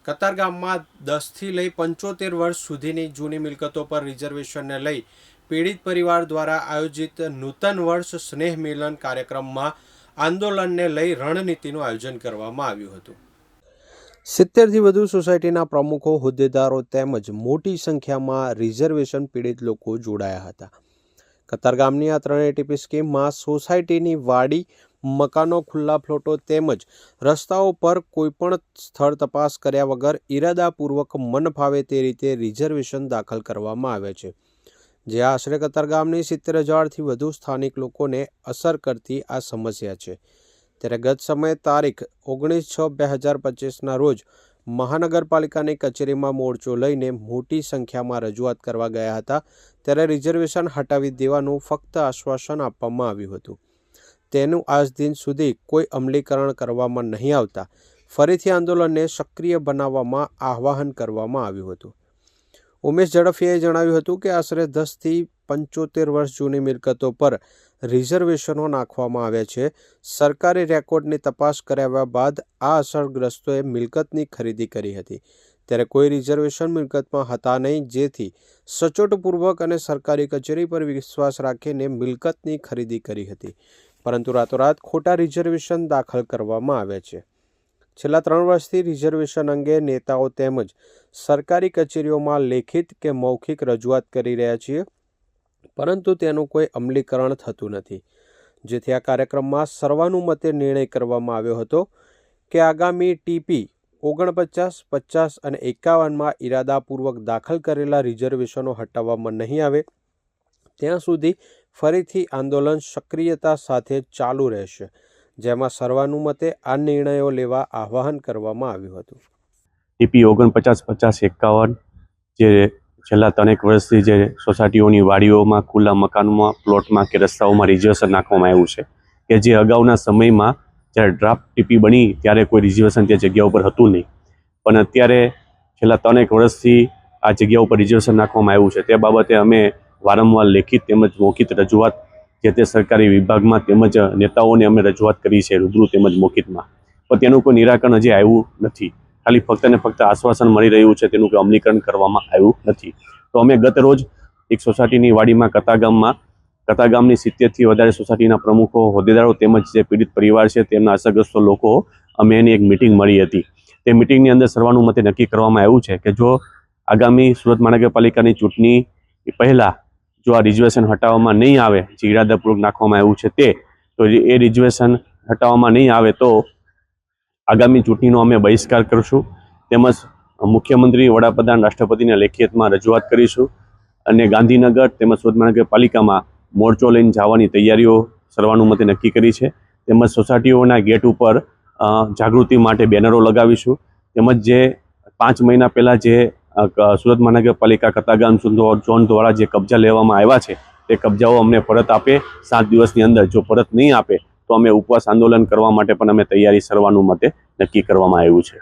કતારગામમાં 10થી લઈ 75 વર્ષ સુધીની જૂની મિલકતો પર રિઝર્વેશનને લઈ પીડિત પરિવાર દ્વારા આયોજિત નૂતન વર્ષ સ્નેહ મિલન કાર્યક્રમમાં આંદોલનને લઈ રણનીતિનું આયોજન કરવામાં આવ્યું હતું। 70થી વધુ સોસાયટીના પ્રમુખો, હોદ્દેદારો તેમજ મોટી સંખ્યામાં રિઝર્વેશન પીડિત લોકો જોડાયા હતા। કતારગામની આ ત્રણેય ટીપી સ્કીમમાં સોસાયટીની વાડી, મકાનો, ખુલ્લા પ્લોટો તેમજ રસ્તાઓ પર કોઈપણ સ્થળ તપાસ કર્યા વગર ઇરાદાપૂર્વક મન ફાવે તે રીતે રિઝર્વેશન દાખલ કરવામાં આવે છે, જે આશરે કતારગામની 70,000થી વધુ સ્થાનિક લોકોને અસર કરતી આ સમસ્યા છે। ત્યારે ગત સમયે તારીખ 19/6/2025ના રોજ મહાનગરપાલિકાની કચેરીમાં મોરચો લઈને મોટી સંખ્યામાં રજૂઆત કરવા ગયા હતા। ત્યારે રિઝર્વેશન હટાવી દેવાનું ફક્ત આશ્વાસન આપવામાં આવ્યું હતું। તેનું આજ દિન સુધી કોઈ અમલીકરણ કરવામાં નહીં આવતા ફરીથી આંદોલનને સક્રિય બનાવવામાં આહ્વાન કરવામાં આવ્યું હતું। ઉમેશ ઝડફિયાએ જણાવ્યું હતું કે આશરે 10થી 75 વર્ષ જૂની મિલકતો પર રિઝર્વેશનો નાખવામાં આવ્યા છે। સરકારી રેકોર્ડની તપાસ કરાવ્યા બાદ આ અસરગ્રસ્તોએ મિલકતની ખરીદી કરી હતી, ત્યારે કોઈ રિઝર્વેશન મિલકતમાં હતા નહીં, જેથી સચોટપૂર્વક અને સરકારી કચેરી પર વિશ્વાસ રાખીને મિલકતની ખરીદી કરી હતી, પરંતુ રાતોરાત ખોટા રિઝર્વેશન દાખલ કરવામાં આવ્યા છે। છેલ્લા 3 વર્ષથી રિઝર્વેશન અંગે નેતાઓ તેમજ સરકારી કચેરીઓમાં લેખિત કે મૌખિક રજૂઆત કરી રહ્યા છીએ, પરંતુ તેનું કોઈ અમલીકરણ થતું નથી, જેથી આ કાર્યક્રમમાં સર્વાનુમતે નિર્ણય કરવામાં આવ્યો હતો કે આગામી ટીપી 49, 50 અને 51માં ઇરાદાપૂર્વક દાખલ કરેલા રિઝર્વેશનો હટાવવામાં નહીં આવે ત્યાં સુધી ફરીથી આંદોલન સક્રિયતા સાથે ચાલુ રહેશે, જેમાં સર્વાનુમતે આ નિર્ણયો લેવા આહ્વાન કરવામાં આવ્યું હતું। ટીપી 49, 50, 51 જે છેલ્લા 3 વર્ષથી જે સોસાયટીઓની વાડીઓમાં, ખુલ્લા મકાનોમાં, પ્લોટમાં કે રસ્તાઓમાં રિઝર્વેશન નાખવામાં આવ્યું છે કે જે અગાઉના સમયમાં જ્યારે ડ્રાફ્ટ ટીપી બની ત્યારે કોઈ રિઝર્વેશન તે જગ્યા ઉપર હતું નહીં, પણ અત્યારે છેલ્લા 3 વર્ષથી આ જગ્યા ઉપર રિઝર્વેશન નાખવામાં આવ્યું છે। તે બાબતે અમે વારંવાર લેખિત તેમજ મૌખિક રજૂઆત જે તે સરકારી વિભાગમાં તેમજ નેતાઓને અમે રજૂઆત કરી છે, રૂબરૂ તેમજ મૌખિકમાં, પણ તેનું કોઈ નિરાકરણ હજી આવ્યું નથી। ખાલી ફક્ત ને ફક્ત આશ્વાસન મળી રહ્યું છે, તેનું કોઈ અમલીકરણ કરવામાં આવ્યું નથી। તો અમે ગત રોજ એક સોસાયટીની વાડીમાં કતારગામની 70થી વધારે સોસાયટીના પ્રમુખો, હોદ્દેદારો તેમજ જે પીડિત પરિવાર છે તેમના અસરગ્રસ્ત લોકો અમે એની એક મિટિંગ મળી હતી। તે મિટિંગની અંદર સર્વાનુમતે નક્કી કરવામાં આવ્યું છે કે જો આગામી સુરત મહાનગરપાલિકાની ચૂંટણી પહેલાં જો આ રિઝર્વેશન હટાવવામાં નહીં આવે, જે ઇરાદાપૂર્વક નાખવામાં આવ્યું છે તો એ રિઝર્વેશન હટાવવામાં નહીં આવે તો આગામી ચૂંટણીનો અમે બહિષ્કાર કરીશું, તેમજ મુખ્યમંત્રી, વડાપ્રધાન, રાષ્ટ્રપતિને લેખિતમાં રજૂઆત કરીશું અને ગાંધીનગર તેમજ સુરત મહાનગરપાલિકામાં મોરચો લઈને જવાની તૈયારીઓ સર્વાનુમતે નક્કી કરી છે। તેમજ સોસાયટીઓના ગેટ ઉપર જાગૃતિ માટે બેનરો લગાવીશું, તેમજ જે 5 મહિના પહેલાં જે સુરત મહાનગરપાલિકા કતારગામ ઝોન દ્વારા જે કબજા લેવામાં આવ્યા છે તે કબજાઓ અમને પરત આપે 7 દિવસની અંદર। જો પરત નહીં આપે તો અમે ઉપવાસ આંદોલન કરવા માટે પણ અમે તૈયારી સર્વાનુમતે નક્કી કરવામાં આવ્યું છે।